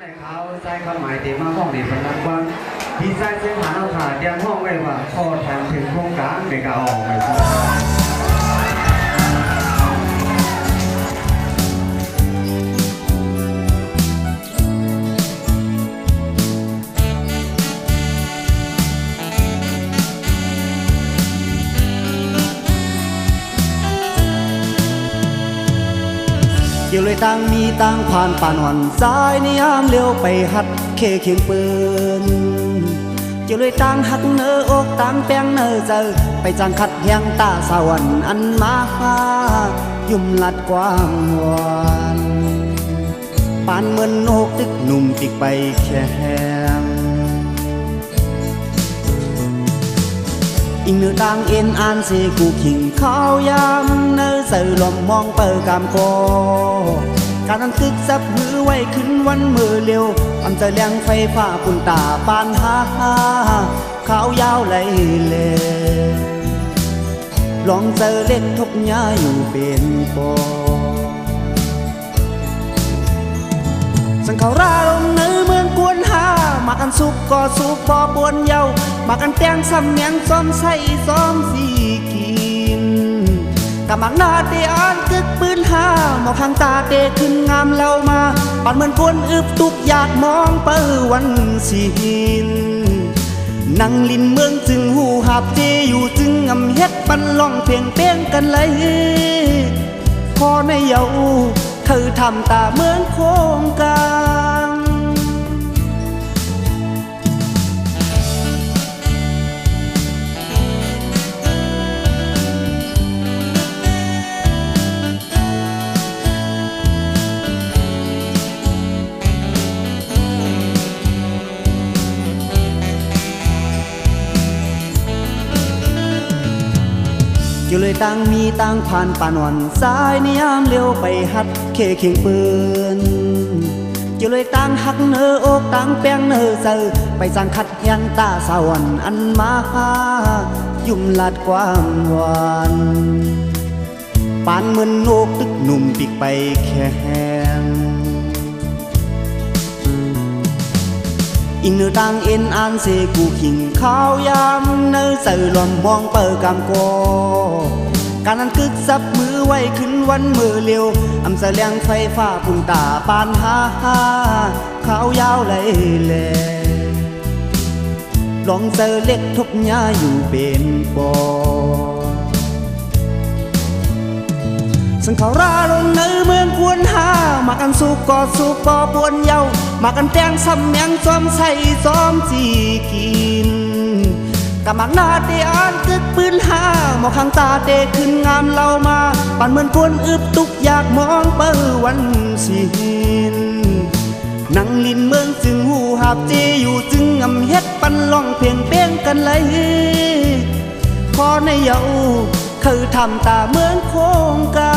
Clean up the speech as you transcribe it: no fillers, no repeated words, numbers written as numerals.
ในเขาใช้คำหมายตีมาห้องนี่เป็นนักวันดีไซน์เส้นทางเอาขาเตรียมห้องไว้ว่าพอแถมถึงโครงการในการออกไปเกี่ยวเลยตั้งมีตั้งผ่านป่านวันสายในยามเลี้ยวไปหัดเคเคียงปืนเกี่ยวเลยตั้งหักเนออกตั้งแป้งเนอเจอไปจังขัดเฮียงตาสวรรค์อันมายุ่มลัดกว้างวันปานเหมือนโอกตึกหนุ่มติกไปแข่งอิงเนื้อดังเอ็นอ่านเสกูขิงข้าวยำเนื้อใส่ลมมองเปิดกามโกการนั้นตึกซับมือไว้ขึ้นวันมือเร็วอันจะเลี้ยงไฟฟ้าปุ่นตาปานหาข้าวยาวไหลเลลองเจอเล็กทบยาอยู่เป็นปอสังเขาราลงเนื้อเมืองกวนหามากันสุกก็สุกบ่บวนเยามากันแตงซ้ำเมียงซ้อมใส่ซ้อมสีกินกำมังหน้าเตอ่านกึกปืนหาหมอกข้างตาเตขึ้นงามเล่ามาปันเหมือนกวนอึบตุกอยากมองเปิวันสีหินนั่งลินเมืองจึงหูหับเจอยู่จึงอำเฮ็ดปันล่องเพียงเป้งกันเลยพอในเยาเธอทำตาเมืองโคงกลางอยู่เลยตั้งมีตั้งผ่านป่านวันสายในยามเลี้ยวไปหัดเคเคียงปืนอยู่เลยตั้งหักเนออกตั้งแป้งเนอเจอไปจังขัดยังตาสวรรค์อันมายุ่มลัดกว้างวันปานเหมือนโอกตึกหนุ่มปีกไปแข่งอิงเนื้อดังเอ็นอ่านเสกูขิงข้าวยำเนื้อใส่ลมมองเปิดกามโกการนั้นกึกซับมือไว้ขึ้นวันมือเร็วอำเสลียงไฟฟ้าปุ่นตาปานหาข้าวยาวไหลแลลองเจอเล็กทบยาอยู่เป็นปอสังเขาราลงเนื้อเมืองกวนหามากันสุกก็สุกบ่บวนเยามากันแตงซ้ำเมียงซ้อมใส่ซ้อมจีกินกำมังหน้าเตอ่านกึกปืนหาหมอกข้างตาเตขึ้นงามเล่ามาปันเหมือนกวนอึบตุกอยากมองเปิวันสิหินนั่งลินเมืองจึงหูหับเจอยู่จึงอำเฮ็ดปันล่องเพียงเป้งกันเลยพอในเยาคือทำตาเมืองโคงกา